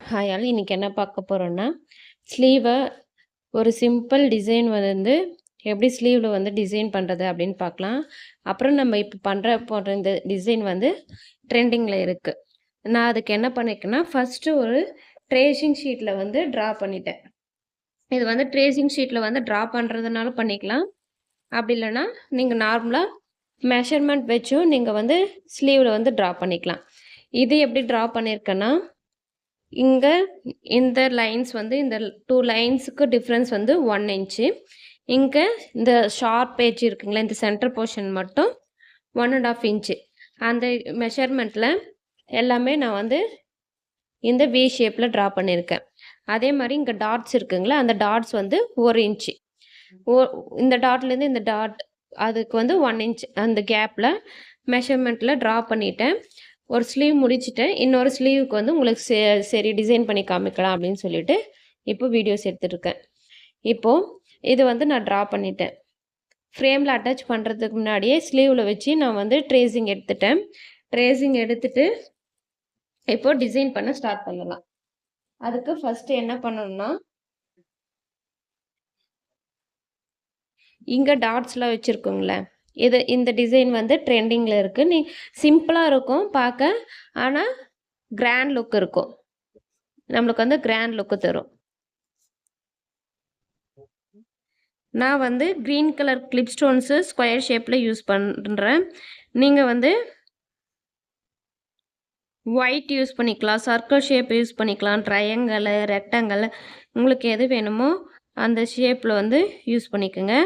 Hi all, இன்னைக்கு என்ன பார்க்க போகிறோன்னா ஸ்லீவை ஒரு சிம்பிள் டிசைன் வந்து எப்படி ஸ்லீவில் வந்து டிசைன் பண்ணுறது அப்படின்னு பார்க்கலாம். அப்புறம் நம்ம இப்போ போடுற இந்த டிசைன் வந்து ட்ரெண்டிங்கில் இருக்குது. நான் அதுக்கு என்ன பண்ணியிருக்கேன்னா, ஃபஸ்ட்டு ஒரு ட்ரேசிங் ஷீட்டில் வந்து ட்ரா பண்ணிட்டேன். இது வந்து ட்ரேசிங் ஷீட்டில் வந்து ட்ரா பண்ணுறதுனால பண்ணிக்கலாம். அப்படி இல்லைன்னா நீங்கள் நார்மலாக மெஷர்மெண்ட் வச்சும் நீங்கள் வந்து ஸ்லீவில் வந்து ட்ரா பண்ணிக்கலாம். இது எப்படி ட்ரா பண்ணியிருக்கேன்னா, இங்கே இந்த லைன்ஸ் வந்து இந்த 2 லைன்ஸுக்கு டிஃப்ரென்ஸ் வந்து 1 இன்ச்சு. இங்கே இந்த ஷார்ப் பேஜ் இருக்குங்களா, இந்த சென்டர் போர்ஷன் மட்டும் 1.5 இன்ச்சு. அந்த மெஷர்மெண்ட்டில் எல்லாமே நான் வந்து இந்த வி ஷேப்பில் ட்ரா பண்ணியிருக்கேன். அதே மாதிரி இங்கே டாட்ஸ் இருக்குங்களா, அந்த டாட்ஸ் வந்து 1 இன்ச்சு. இந்த டாட்லேருந்து இந்த டாட் அதுக்கு வந்து 1 இன்ச் அந்த கேப்பில் மெஷர்மெண்ட்டில் ட்ரா பண்ணிட்டேன். ஒரு ஸ்லீவ் முடிச்சுட்டேன். இன்னொரு ஸ்லீவுக்கு வந்து உங்களுக்கு சரி டிசைன் பண்ணி காமிக்கலாம் அப்படின்னு சொல்லிட்டு இப்போ வீடியோஸ் எடுத்துகிட்ருக்கேன். இப்போது இது வந்து நான் ட்ரா பண்ணிட்டேன். ஃப்ரேமில் அட்டாச் பண்ணுறதுக்கு முன்னாடியே ஸ்லீவில் வச்சு நான் வந்து ட்ரேசிங் எடுத்துட்டேன். ட்ரேசிங் எடுத்துட்டு இப்போ டிசைன் பண்ண ஸ்டார்ட் பண்ணலாம். அதுக்கு ஃபஸ்ட்டு என்ன பண்ணணும்னா, இங்கே டாட்ஸ்லாம் வச்சுருக்கோங்களே, இந்த டிசைன் வந்து ட்ரெண்டிங்கில் இருக்குது. சிம்பிளாக இருக்கும் பார்க்க, ஆனால் கிராண்ட் லுக் இருக்கும். நம்மளுக்கு வந்து கிராண்ட் லுக்கு தரும். நான் வந்து green colour clip stones square ஷேப்பில் யூஸ் பண்ணுறேன். நீங்கள் வந்து ஒயிட் யூஸ் பண்ணிக்கலாம், சர்க்கிள் ஷேப் யூஸ் பண்ணிக்கலாம், ட்ரையாங்கிள், ரெக்டாங்கிள், உங்களுக்கு எது வேணுமோ அந்த ஷேப்பில் வந்து யூஸ் பண்ணிக்கோங்க.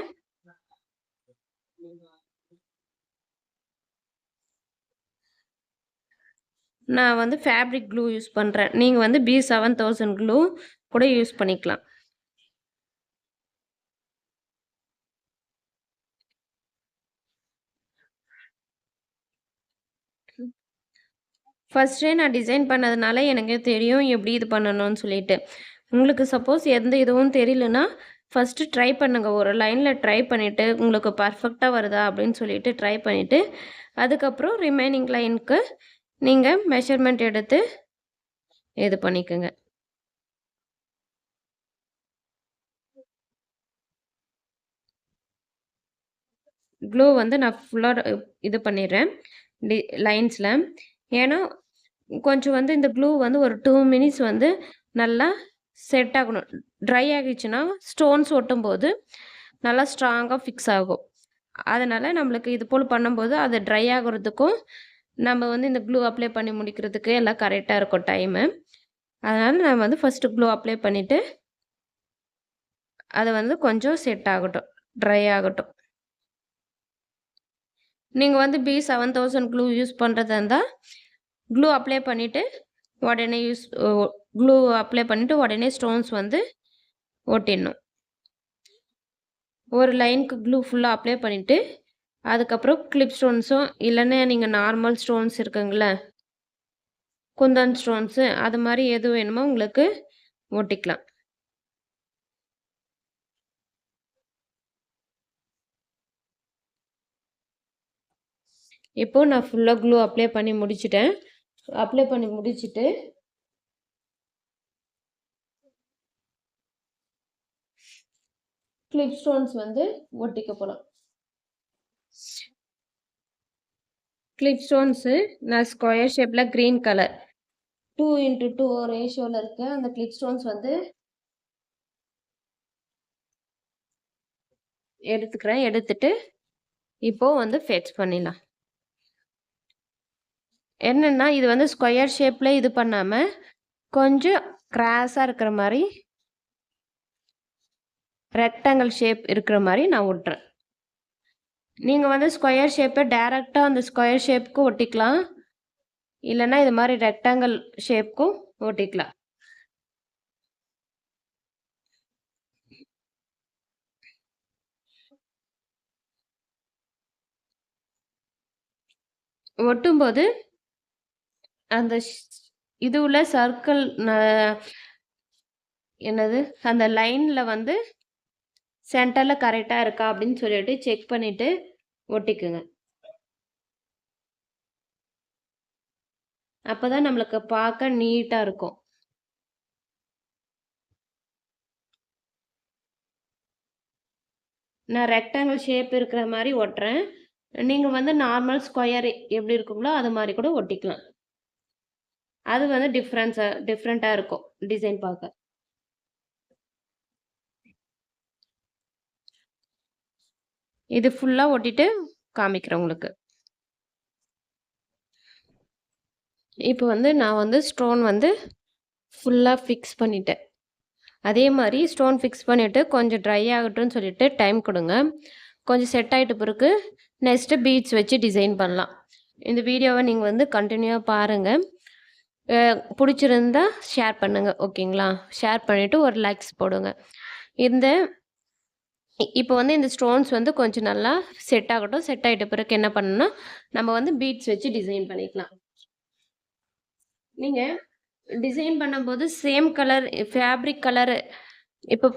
நான் வந்து ஃபேப்ரிக் க்ளூ யூஸ் பண்ணுறேன். நீங்கள் வந்து B7000 க்ளூ கூட யூஸ் பண்ணிக்கலாம். ஃபஸ்ட்டே நான் டிசைன் பண்ணதுனால எனக்கு தெரியும் எப்படி இது பண்ணணும்னு சொல்லிட்டு. உங்களுக்கு சப்போஸ் எந்த இதுவும் தெரியலனா ஃபஸ்ட்டு ட்ரை பண்ணுங்கள். ஒரு லைனில் ட்ரை பண்ணிவிட்டு உங்களுக்கு பர்ஃபெக்டாக வருதா அப்படின்னு சொல்லிட்டு ட்ரை பண்ணிவிட்டு அதுக்கப்புறம் ரிமைனிங் லைனுக்கு நீங்கள் மெஷர்மெண்ட் எடுத்து இது பண்ணிக்கோங்க. க்ளூ வந்து நான் ஃபுல்லாக இது பண்ணிடுறேன் லைன்ஸில். ஏன்னா கொஞ்சம் வந்து இந்த க்ளூ வந்து ஒரு 2 மினிட்ஸ் வந்து நல்லா செட் ஆகணும். ட்ரை ஆகிடுச்சுன்னா ஸ்டோன்ஸ் ஒட்டும்போது நல்லா ஸ்ட்ராங்காக ஃபிக்ஸ் ஆகும். அதனால் நம்மளுக்கு இது போல் பண்ணும்போது அது ட்ரை ஆகிறதுக்கும் நம்ம வந்து இந்த க்ளூ அப்ளை பண்ணி முடிக்கிறதுக்கு எல்லாம் கரெக்டாக இருக்கும் டைமு. அதனால் நான் வந்து ஃபஸ்ட்டு க்ளூ அப்ளை பண்ணிவிட்டு அதை வந்து கொஞ்சம் செட் ஆகட்டும், ட்ரை ஆகட்டும். நீங்கள் வந்து B7000 க்ளூ யூஸ் பண்ணுறதா இருந்தால் க்ளூ அப்ளை பண்ணிவிட்டு உடனே க்ளூ அப்ளை பண்ணிவிட்டு உடனே ஸ்டோன்ஸ் வந்து ஒட்டிடணும். ஒரு லைனுக்கு க்ளூ ஃபுல்லாக அப்ளை பண்ணிவிட்டு அதுக்கப்புறம் கிளிப் ஸ்டோன்ஸும் இல்லைன்னா நீங்கள் நார்மல் ஸ்டோன்ஸ் இருக்குங்களே, குந்தன் ஸ்டோன்ஸு, அது மாதிரி எது வேணுமோ உங்களுக்கு ஒட்டிக்கலாம். இப்போது நான் ஃபுல்லாக க்ளூ அப்ளை பண்ணி முடிச்சுட்டேன். அப்ளை பண்ணி முடிச்சுட்டு கிளிப் ஸ்டோன்ஸ் வந்து ஒட்டிக்க போகலாம். கிளிப் ஸ்டோன்ஸு நான் ஸ்கொயர் ஷேப்பில் க்ரீன் கலர் 2x2 ரேஷியோவில் இருக்க அந்த கிளிப் ஸ்டோன்ஸ் வந்து எடுத்துக்கிறேன். எடுத்துட்டு இப்போது வந்து ஃபெட்ச் பண்ணிடலாம். என்னென்னா இது வந்து ஸ்கொயர் ஷேப்பில் இது பண்ணாமல் கொஞ்சம் கிராஸாக இருக்கிற மாதிரி ரெக்டாங்கிள் ஷேப் இருக்கிற மாதிரி நான் விட்றேன். நீங்கள் வந்து ஸ்கொயர் ஷேப்பை டேரெக்டாக அந்த ஸ்கொயர் ஷேப்புக்கு ஒட்டிக்கலாம், இல்லைன்னா இது மாதிரி ரெக்டாங்கிள் ஷேப்புக்கும் ஒட்டிக்கலாம். ஒட்டும்போது அந்த இது உள்ள சர்க்கிள் என்னது அந்த லைனில் வந்து சென்டரில் கரெக்டாக இருக்கா அப்படின்னு சொல்லிட்டு செக் பண்ணிவிட்டு ஒட்டிக்குங்க. அப்போ தான் நம்மளுக்கு பார்க்க நீட்டாக இருக்கும். நான் ரெக்டாங்கிள் ஷேப் இருக்கிற மாதிரி ஒட்டுறேன். நீங்கள் வந்து நார்மல் ஸ்கொயர் எப்படி இருக்குங்களோ அது மாதிரி கூட ஒட்டிக்கலாம். அது வந்து டிஃப்ரெண்ட்டாக இருக்கும் டிசைன் பார்க்க. இது ஃபுல்லாக ஒட்டிட்டு காமிக்கிறேன் உங்களுக்கு. இப்போ வந்து நான் வந்து ஸ்டோன் வந்து ஃபுல்லாக ஃபிக்ஸ் பண்ணிட்டேன். அதே மாதிரி ஸ்டோன் ஃபிக்ஸ் பண்ணிவிட்டு கொஞ்சம் ட்ரை ஆகட்டும்னு சொல்லிட்டு டைம் கொடுங்க. கொஞ்சம் செட் ஆகிட்ட பிறகு நெக்ஸ்ட்டு பீட்ஸ் வச்சு டிசைன் பண்ணலாம். இந்த வீடியோவை நீங்கள் வந்து கண்டினியூவாக பாருங்கள். பிடிச்சிருந்தா ஷேர் பண்ணுங்கள், ஓகேங்களா? ஷேர் பண்ணிவிட்டு ஒரு லைக்ஸ் போடுங்க. இப்போ வந்து இந்த ஸ்டோன்ஸ் வந்து கொஞ்சம் நல்லா செட் ஆகட்டும். செட் ஆகிட்ட பிறகு என்ன பண்ணணும்னா நம்ம வந்து பீட்ஸ் வச்சு டிசைன் பண்ணிக்கலாம். நீங்கள் டிசைன் பண்ணும்போது சேம் கலர் ஃபேப்ரிக் கலரு இப்போ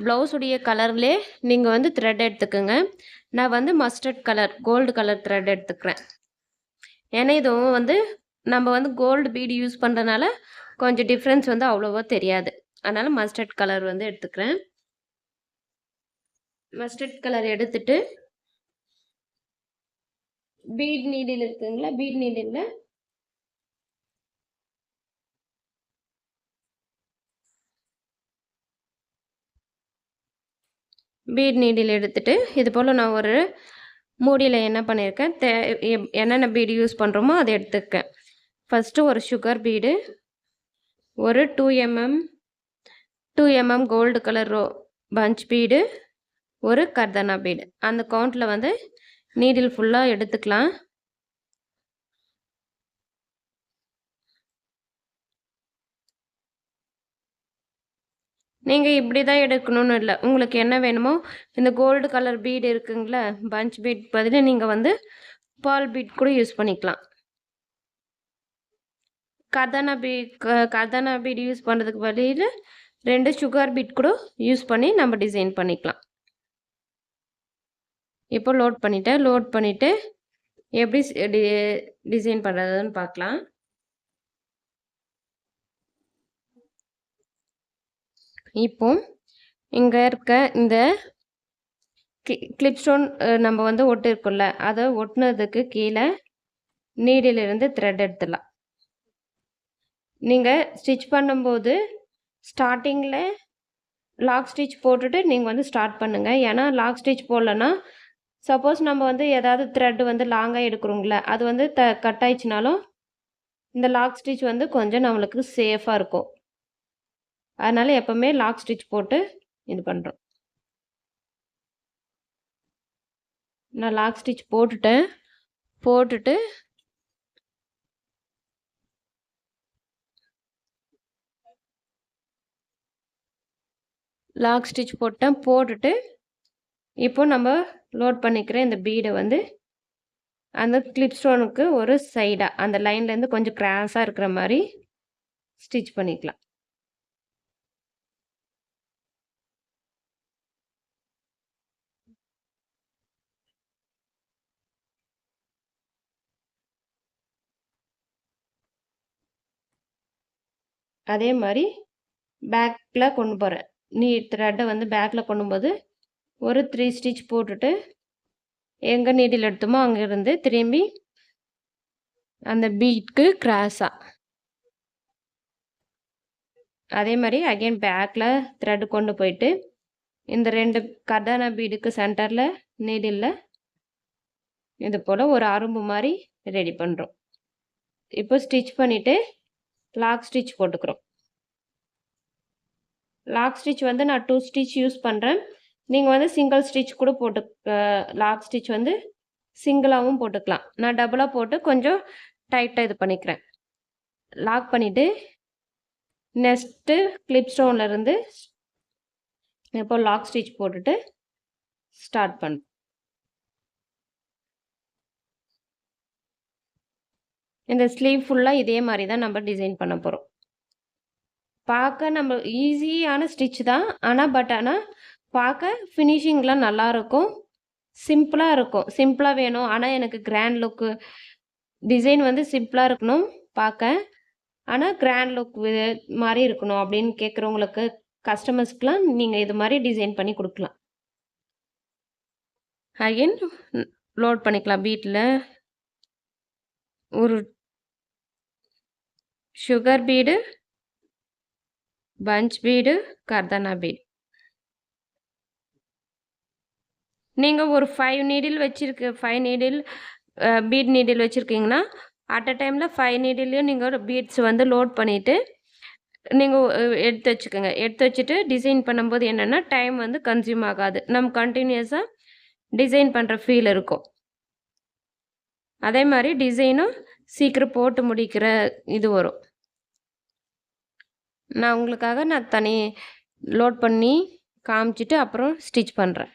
ப்ளவுஸுடைய கலர்லேயே நீங்கள் வந்து த்ரெட் எடுத்துக்கோங்க. நான் வந்து mustard colour gold colour thread எடுத்துக்கிறேன். ஏன்னா இதுவும் வந்து நம்ம வந்து கோல்டு பீடு யூஸ் பண்ணுறதுனால கொஞ்சம் டிஃப்ரென்ஸ் வந்து அவ்வளோவா தெரியாது. அதனால் மஸ்டர்ட் கலர் வந்து எடுத்துக்கிறேன். மஸ்டர்ட் கலர் எடுத்துட்டு பீட் நீடில் இருக்குங்களா, பீட் நீடில் பீட் நீடில் எடுத்துட்டு இது போல் நான் ஒரு மூடியில் என்ன பண்ணியிருக்கேன், என்னென்ன பீடு யூஸ் பண்ணுறோமோ அதை எடுத்துக்கேன். ஃபஸ்ட்டு ஒரு சுகர் பீடு, ஒரு 2 mm gold colour punch bead, ஒரு கர்தானா பீடு. அந்த கவுண்டில் வந்து நீடில் ஃபுல்லாக எடுத்துக்கலாம். நீங்கள் இப்படி தான் எடுக்கணும்னு இல்லை, உங்களுக்கு என்ன வேணுமோ. இந்த கோல்டு கலர் பீடு இருக்குங்களா, பஞ்ச் பீட் பதில் நீங்கள் வந்து பால் பீட் கூட யூஸ் பண்ணிக்கலாம். கர்தானா பீட் யூஸ் பண்ணுறதுக்கு பதில் 2 சுகர் பீட் கூட யூஸ் பண்ணி நம்ம டிசைன் பண்ணிக்கலாம். இப்போ லோட் பண்ணிவிட்டு எப்படி டிசைன் பண்ணுறதுன்னு பார்க்கலாம். இப்போ இங்கே இருக்க இந்த கிளிப் ஸ்டோன் நம்ம வந்து ஒட்டிருக்கோம்ல, அதை ஒட்டினதுக்கு கீழே நீடிலிருந்து த்ரெட் எடுத்துடலாம். நீங்கள் ஸ்டிச் பண்ணும்போது ஸ்டார்டிங்கில் லாக் ஸ்டிச் போட்டுட்டு நீங்கள் வந்து ஸ்டார்ட் பண்ணுங்கள். ஏன்னா லாக் ஸ்டிச் போடலன்னா சப்போஸ் நம்ம வந்து ஏதாவது த்ரெட் வந்து லாங்காக எடுக்கிறோங்களே, அது வந்து கட் ஆயிடுச்சுனாலும் இந்த லாக் ஸ்டிச் வந்து கொஞ்சம் நம்மளுக்கு சேஃபாக இருக்கும். அதனால் எப்போவுமே லாக் ஸ்டிச் போட்டு இது பண்ணுறோம். நான் லாக் ஸ்டிச் போட்டுட்டு லாக் ஸ்டிச் போட்டுட்டு இப்போ நம்ம லோட் பண்ணிக்கிற இந்த பீடை வந்து அந்த கிளிப் ஸ்டோனுக்கு ஒரு சைடாக அந்த லைன்லேருந்து கொஞ்சம் கிராஸாக இருக்கிற மாதிரி ஸ்டிச் பண்ணிக்கலாம். அதே மாதிரி பேக்கில் கொண்டு போகிறேன். த்ரெட்டை வந்து பேக்கில் கொண்டும்போது ஒரு 3 ஸ்டிச் போட்டுட்டு எங்கே நீடில் எடுத்தோமோ அங்கேருந்து திரும்பி அந்த பீட்க்கு கிராஸாக அதே மாதிரி அகைன் பேக்கில் த்ரெட் கொண்டு போயிட்டு இந்த 2 கர்தானா பீடுக்கு சென்டரில் நீடில் இது போல் ஒரு அரும்பு மாதிரி ரெடி பண்ணுறோம். இப்போ ஸ்டிச் பண்ணிவிட்டு லாக் ஸ்டிச் போட்டுக்கிறோம். லாக் ஸ்டிச் வந்து நான் 2 ஸ்டிச் யூஸ் பண்ணுறேன். நீங்கள் வந்து சிங்கிள் ஸ்டிச் கூட லாக் ஸ்டிச் வந்து சிங்கிளாகவும் போட்டுக்கலாம். நான் டபுளாக போட்டு கொஞ்சம் டைட்டாக இது பண்ணிக்கிறேன். லாக் பண்ணிவிட்டு நெக்ஸ்ட்டு கிளிப் ஸ்டோன்லேருந்து இப்போ லாக் ஸ்டிச் போட்டுட்டு ஸ்டார்ட் பண்ணுறோம். இந்த ஸ்லீவ் ஃபுல்லாக இதே மாதிரி தான் நம்ம டிசைன் பண்ண போகிறோம். பார்க்க நம்ம ஈஸியான ஸ்டிச் தான், ஆனால் பார்க்க ஃபினிஷிங்லாம் நல்லாயிருக்கும். சிம்பிளாக இருக்கும். சிம்பிளாக வேணும், ஆனால் எனக்கு கிராண்ட் லுக்கு டிசைன் வந்து சிம்பிளாக இருக்கணும் பார்க்க, ஆனால் கிராண்ட் லுக் மாதிரி இருக்கணும் அப்படின்னு கேட்குறவங்களுக்கு கஸ்டமர்ஸ்க்கெலாம் நீங்கள் இது மாதிரி டிசைன் பண்ணி கொடுக்கலாம். அகைன் லோட் பண்ணிக்கலாம். பீட்டில் ஒரு சுகர் பீடு, பஞ்ச் பீடு, கர்தானா பீட். நீங்கள் ஒரு 5 நீடில் 5 நீடில் பீட் நீடில் வச்சுருக்கீங்கன்னா அட் அ டைமில் 5 நீடிலையும் நீங்கள் பீட்ஸ் வந்து லோட் பண்ணிவிட்டு நீங்கள் எடுத்து வச்சுக்கோங்க. எடுத்து வச்சுட்டு டிசைன் பண்ணும்போது என்னென்னா டைம் வந்து கன்சியூம் ஆகாது. நம்ம கண்டினியூஸாக டிசைன் பண்ணுற ஃபீல் இருக்கும். அதே மாதிரி டிசைனும் சீக்கிரம் போட்டு முடிக்கிற இது வரும். நான் உங்களுக்காக தனி லோட் பண்ணி காமிச்சிட்டு அப்புறம் ஸ்டிச் பண்ணுறேன்.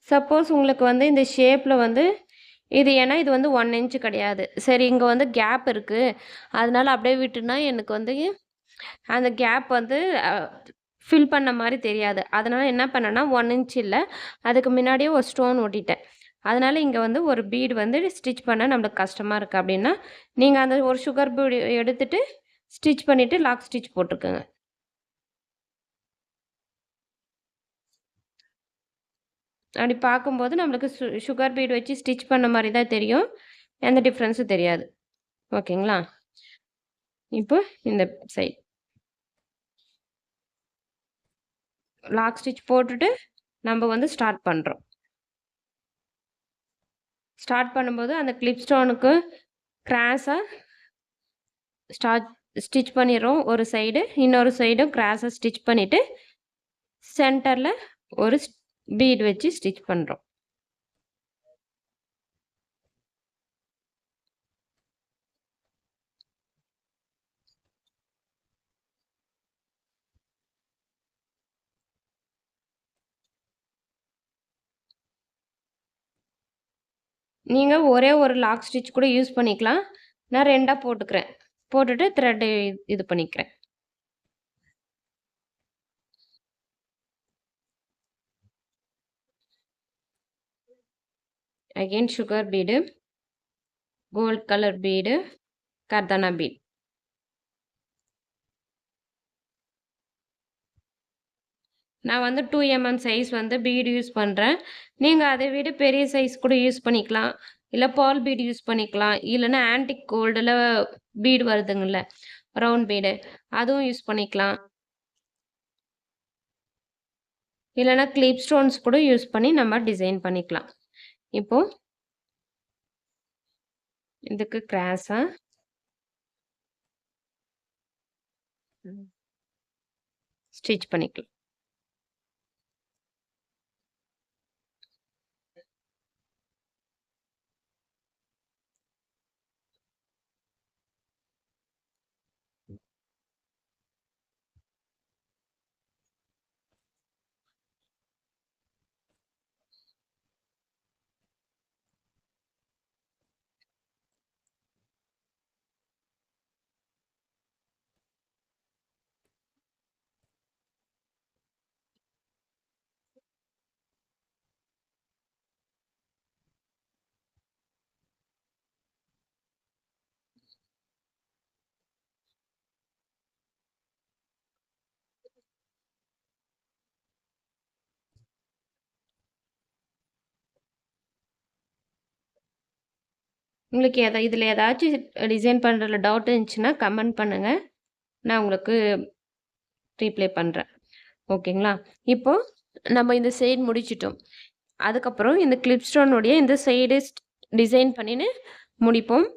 சப்போஸ் உங்களுக்கு வந்து இந்த ஷேப்பில் வந்து இது ஏன்னா இது வந்து 1 இன்ச்சு கிடையாது. சரி இங்கே வந்து கேப் இருக்குது, அதனால அப்படியே விட்டுனா எனக்கு வந்து அந்த கேப் வந்து ஃபில் பண்ண மாதிரி தெரியாது. அதனால் என்ன பண்ணேன்னா 1 இன்ச் இல்லை, அதுக்கு முன்னாடியே ஒரு ஸ்டோன் ஒட்டிட்டேன். அதனால் இங்கே வந்து ஒரு பீடு வந்து ஸ்டிச் பண்ண நம்மளுக்கு கஷ்டமாக இருக்குது அப்படின்னா நீங்கள் அந்த ஒரு சுகர் பீடு எடுத்துகிட்டு ஸ்டிச் பண்ணிவிட்டு லாக் ஸ்டிச் போட்டுக்கோங்க. அப்படி பார்க்கும்போது நம்மளுக்கு சுகர் பீட் வச்சு ஸ்டிச் பண்ண மாதிரி தான் தெரியும், எந்த டிஃப்ரென்ஸும் தெரியாது. ஓகேங்களா? இப்போ இந்த சைட் லாக் ஸ்டிச் போட்டுட்டு நம்ம வந்து ஸ்டார்ட் பண்ணுறோம். ஸ்டார்ட் பண்ணும்போது அந்த கிளிப் ஸ்டோனுக்கு கிராஸாக ஸ்டிச் பண்ணிடுறோம் ஒரு சைடு, இன்னொரு சைடும் கிராஸாக ஸ்டிச் பண்ணிவிட்டு சென்டரில் ஒரு பீட் வச்சு ஸ்டிச் பண்ணுறோம். நீங்கள் ஒரே ஒரு லாக் ஸ்டிச் கூட யூஸ் பண்ணிக்கலாம். நான் 2ஆக போட்டுக்கிறேன். போட்டுட்டு த்ரெட்டு இது பண்ணிக்கிறேன். Again sugar bead, gold colour bead, கர்தானா பீட். நான் வந்து 2 mm சைஸ் வந்து பீடு யூஸ் பண்ணுறேன். நீங்கள் அதை விட பெரிய சைஸ் கூட யூஸ் பண்ணிக்கலாம். இல்லை பால் பீடு யூஸ் பண்ணிக்கலாம். இல்லைன்னா ஆன்டிக் கோல்டில் பீடு வருதுங்கள்ல ரவுண்ட் பீடு, அதுவும் யூஸ் பண்ணிக்கலாம். இல்லைன்னா கிளிப் ஸ்டோன்ஸ் கூட யூஸ் பண்ணி நம்ம டிசைன் பண்ணிக்கலாம். இப்போது இதுக்கு கிராஸாக ஸ்டிச் பண்ணிக்கலாம். உங்களுக்கு இதில் ஏதாச்சும் டிசைன் பண்ணுறதுல டவுட் இருந்துச்சுன்னா கமெண்ட் பண்ணுங்கள், நான் உங்களுக்கு ரீப்ளை பண்ணுறேன். ஓகேங்களா? இப்போது நம்ம இந்த சைடு முடிச்சிட்டோம். அதுக்கப்புறம் இந்த கிளிப் ஸ்டோனுடைய இந்த சைடு டிசைன் பண்ணின்னு முடிப்போம்.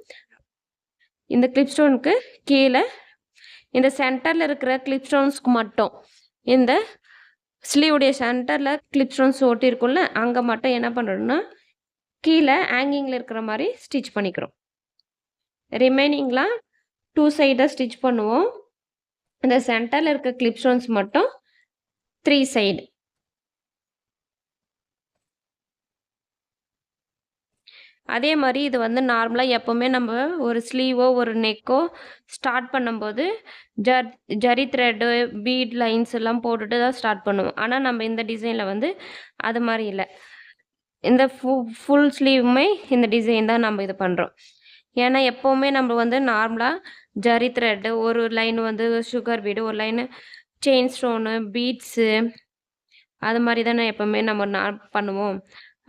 இந்த கிளிப் ஸ்டோனுக்கு கீழே இந்த சென்டரில் இருக்கிற கிளிப் ஸ்டோன்ஸ்க்கு மட்டும் இந்த ஸ்லீவுடைய சென்டரில் கிளிப் ஸ்டோன்ஸ் ஒட்டியிருக்கும்ல, அங்கே மட்டும் என்ன பண்ணுறோம்னா கீழே ஹேங்கிங்கில் இருக்கிற மாதிரி ஸ்டிச் பண்ணிக்கிறோம். ரிமைனிங்லாம் 2 சைடாக ஸ்டிச் பண்ணுவோம். இந்த சென்டரில் இருக்க கிளிப் ஸ்டோன்ஸ் மட்டும் 3 சைடு. அதே மாதிரி இது வந்து நார்மலாக எப்போவுமே நம்ம ஒரு ஸ்லீவோ ஒரு நெக்கோ ஸ்டார்ட் பண்ணும்போது ஜரி த்ரெட்டு பீட் லைன்ஸ் எல்லாம் போட்டுட்டு தான் ஸ்டார்ட் பண்ணுவோம். ஆனால் நம்ம இந்த டிசைனில் வந்து அது மாதிரி இல்லை. இந்த ஃபுல் ஸ்லீவுமே இந்த டிசைன் தான் நம்ம இது பண்ணுறோம். ஏன்னா எப்போவுமே நம்ம வந்து நார்மலாக ஜரி த்ரெட்டு, ஒரு லைன் வந்து சுகர் பீடு, ஒரு லைனு செயின் ஸ்டோனு, பீட்ஸு அது மாரி தானே எப்போவுமே நம்ம பண்ணுவோம்.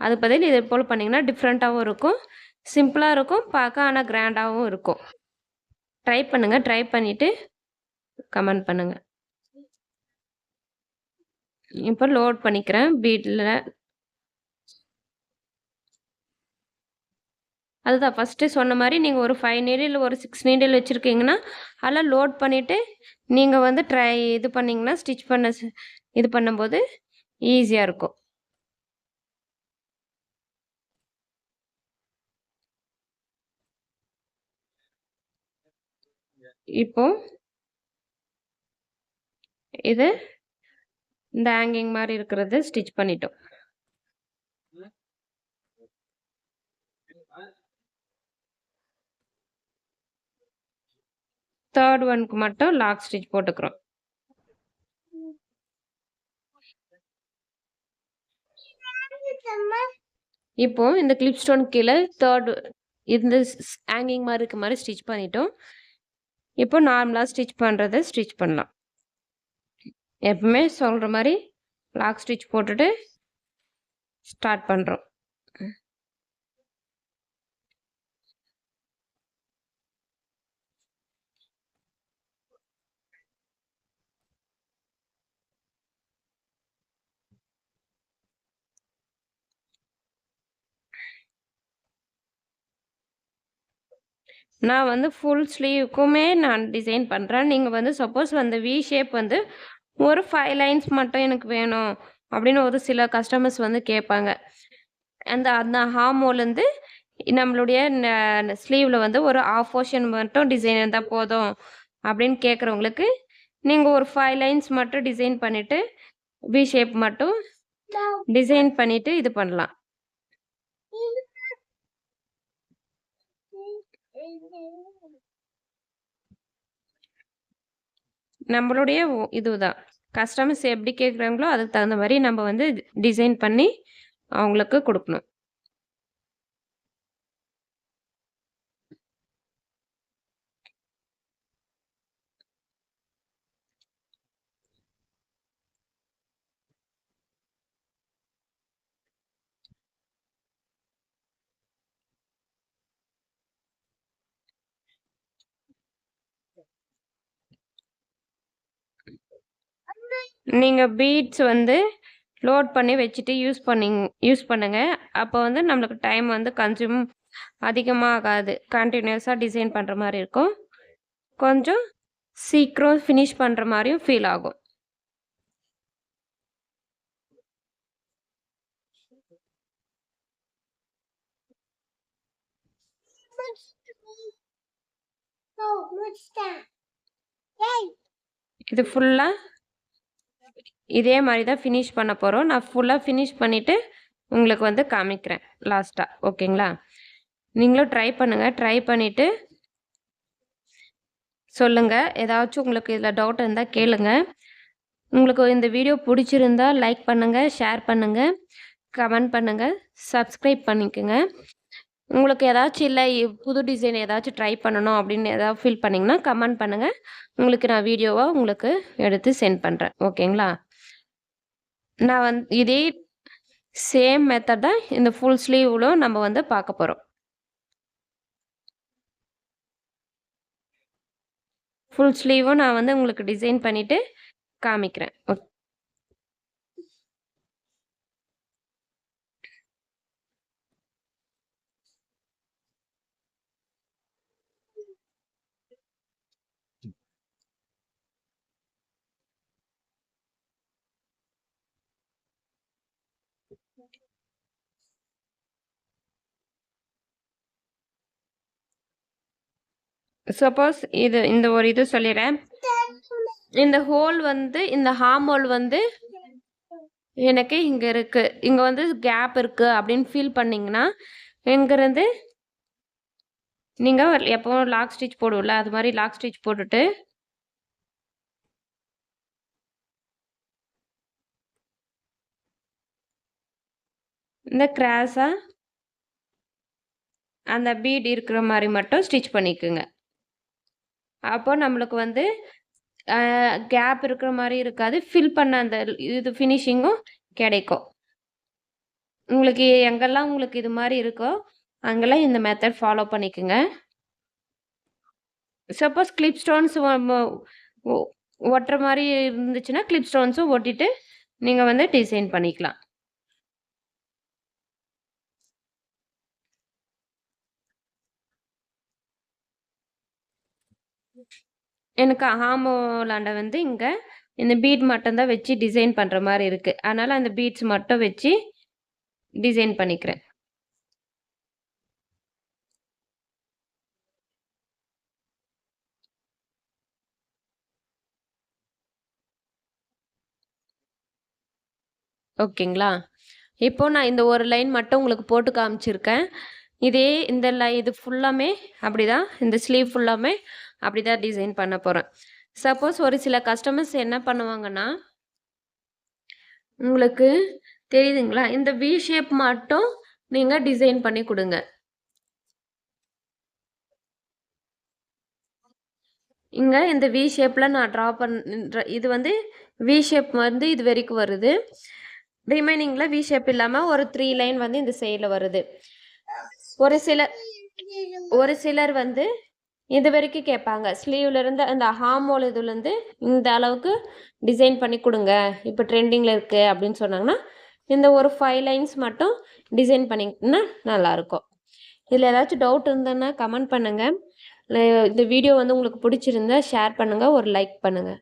அதுக்கு பதில் இது போல் பண்ணிங்கன்னா டிஃப்ரெண்ட்டாகவும் இருக்கும், சிம்பிளாக இருக்கும், பார்க்க ஆனால் கிராண்டாகவும் இருக்கும். ட்ரை பண்ணுங்க. ட்ரை பண்ணிவிட்டு கமெண்ட் பண்ணுங்க. இப்போ லோட் பண்ணிக்கிறேன் பீட்ல. அதுதான் ஃபஸ்ட்டு சொன்ன மாரி நீங்க ஒரு 5 நீடில் ஒரு 6 நீடில் வச்சிருக்கீங்கன்னா, அதெல்லாம் லோட் பண்ணிட்டு, நீங்க வந்து இது பண்ணீங்கன்னா, ஸ்டிச் பண்ண இது பண்ணும்போது ஈஸியா இருக்கும். இப்போ இது இந்த ஹேங்கிங் மாரி இருக்கிறது ஸ்டிச் பண்ணிட்டோம். தேர்ட் ஒன்க்கு மட்டும் லாக் ஸ்டிச் போட்டுக்கிறோம். இப்போ இந்த கிளிப் ஸ்டோன் கீழே இந்த ஹேங்கிங் மாரி இருக்க மாரி ஸ்டிச் பண்ணிட்டோம். இப்போ நார்மலா ஸ்டிச் பண்றத ஸ்டிச் பண்ணலாம். எப்பவுமே சொல்ற மாரி லாக் ஸ்டிச் போட்டுட்டு ஸ்டார்ட் பண்றோம். நான் வந்து ஃபுல் ஸ்லீவுக்குமே நான் டிசைன் பண்றேன். நீங்க வந்து சப்போஸ் அந்த வி ஷேப் வந்து ஒரு 5 லைன்ஸ் மட்டும் எனக்கு வேணும் அப்படின்னு ஒரு சில கஸ்டமர்ஸ் வந்து கேட்பாங்க. அந்த அந்த ஹார்மோலேருந்து நம்மளுடைய ஸ்லீவ்ல வந்து ஒரு ஹாஃப் போர்ஷன் மட்டும் டிசைன் இருந்தா போதும் அப்படின்னு கேட்குறவங்களுக்கு, நீங்க ஒரு 5 லைன்ஸ் மட்டும் டிசைன் பண்ணிட்டு, வி ஷேப் மட்டும் டிசைன் பண்ணிட்டு இது பண்ணலாம். நம்மளுடைய இதுதான். கஸ்டமர்ஸ் எப்படி கேட்குறாங்களோ, அதுக்கு தகுந்த மாரி நம்ம வந்து டிசைன் பண்ணி அவங்களுக்கு குடுக்கணும். நீங்க பீட்ஸ் வந்து லோட் பண்ணி வச்சுட்டு யூஸ் பண்ணுங்க. அப்போ வந்து நம்மளுக்கு டைம் வந்து கன்சியூம் அதிகமா ஆகாது. கன்டினியூஸா டிசைன் பண்ற மாரி இருக்கும். கொஞ்சம் சீக்கிரம் ஃபினிஷ் பண்ற மாரியும் ஃபீல் ஆகும். இது ஃபுல்லா இதே மாரி தான் ஃபினிஷ் பண்ண போறோம். நான் ஃபுல்லா ஃபினிஷ் பண்ணிட்டு உங்களுக்கு வந்து காமிக்கிறேன் லாஸ்ட்டா. ஓகேங்களா? நீங்களும் ட்ரை பண்ணுங்க. ட்ரை பண்ணிட்டு சொல்லுங்க. ஏதாச்சும் உங்களுக்கு இதில டவுட் இருந்தா கேளுங்க. உங்களுக்கு இந்த வீடியோ புடிச்சிருந்தா லைக் பண்ணுங்க, ஷேர் பண்ணுங்க, கமெண்ட் பண்ணுங்க, சப்ஸ்கிரைப் பண்ணிக்கங்க. உங்களுக்கு ஏதாச்சும் இல்ல புது டிசைன் ஏதாச்சும் ட்ரை பண்ணணும் அப்படின்னு ஏதாவது ஃபீல் பண்ணீங்கன்னா, கமெண்ட் பண்ணுங்க. உங்களுக்கு நான் வீடியோவா உங்களுக்கு எடுத்து சென்ட் பண்றேன். ஓகேங்களா? நான் இதே சேம் மெத்தட் தான் இந்த ஃபுல் ஸ்லீவ்லும் நம்ம வந்து பார்க்க போறோம். ஃபுல் ஸ்லீவும் நான் வந்து உங்களுக்கு டிசைன் பண்ணிட்டு காமிக்கிறேன். சப்போஸ் இந்த ஒரு இது சொல்லிடுறேன். இந்த ஹோல் வந்து இந்த ஹார்ம் ஹோல் வந்து எனக்கு இங்க இருக்கு. இங்க வந்து கேப் இருக்கு அப்படின்னு ஃபீல் பண்ணீங்கன்னா, இங்கிருந்து நீங்க எப்பவும் லாக் ஸ்டிச் போடுவோம்ல, அது மாரி லாக் ஸ்டிச் போட்டுட்டு இந்த கிராஸாக அந்த பீட் இருக்கிற மாதிரி மட்டும் ஸ்டிச் பண்ணிக்கோங்க. அப்போ நம்மளுக்கு வந்து கேப் இருக்கிற மாதிரி இருக்காது. ஃபில் பண்ண அந்த இது ஃபினிஷிங்கும் கிடைக்கும். உங்களுக்கு எங்கெல்லாம் உங்களுக்கு இது மாதிரி இருக்கோ அங்கெல்லாம் இந்த மெத்தட் ஃபாலோ பண்ணிக்கோங்க. சப்போஸ் கிளிப் ஸ்டோன்ஸ் ஒட்டுற மாதிரி இருந்துச்சுன்னா கிளிப் ஸ்டோன்ஸும் ஒட்டிட்டு நீங்கள் வந்து டிசைன் பண்ணிக்கலாம். எனக்கு ஆமோலாண்ட வந்து இங்கே இந்த பீட் மட்டும் தான் வச்சு டிசைன் பண்ணுற மாதிரி இருக்குது. அதனால் அந்த பீட்ஸ் மட்டும் வச்சு டிசைன் பண்ணிக்கிறேன். ஓகேங்களா? இப்போ நான் இந்த ஒரு லைன் மட்டும் உங்களுக்கு போட்டு காமிச்சிருக்கேன். இதே இந்த இது ஃபுல்லாமே அப்படிதான், இந்த ஸ்லீவ் ஃபுல்லாமே அப்படிதான் டிசைன் பண்ண போகிறேன். சப்போஸ் ஒரு சில கஸ்டமர்ஸ் என்ன பண்ணுவாங்கன்னா, உங்களுக்கு தெரியுதுங்களா, இந்த வி ஷேப் மட்டும் நீங்கள் டிசைன் பண்ணி கொடுங்க. இங்கே இந்த வி ஷேப்பில் நான் ட்ரா இது வந்து வி ஷேப் வந்து இது வரைக்கும் வருது. ரிமைனிங்கில் வி ஷேப் இல்லாமல் ஒரு 3 லைன் வந்து இந்த சைடில் வருது. ஒரு சிலர் வந்து இது வரைக்கும் கேட்பாங்க, ஸ்லீவ்லேருந்து அந்த ஹார்மோல் இதுலேருந்து இந்த அளவுக்கு டிசைன் பண்ணி கொடுங்க, இப்போ ட்ரெண்டிங்கில் இருக்குது அப்படின்னு சொன்னாங்கன்னா இந்த ஒரு 5 லைன்ஸ் மட்டும் டிசைன் பண்ணிங்கன்னா நல்லாயிருக்கும். இதில் ஏதாச்சும் டவுட் இருந்ததுன்னா கமெண்ட் பண்ணுங்கள். இந்த வீடியோ வந்து உங்களுக்கு பிடிச்சிருந்தா ஷேர் பண்ணுங்கள், ஒரு லைக் பண்ணுங்கள்.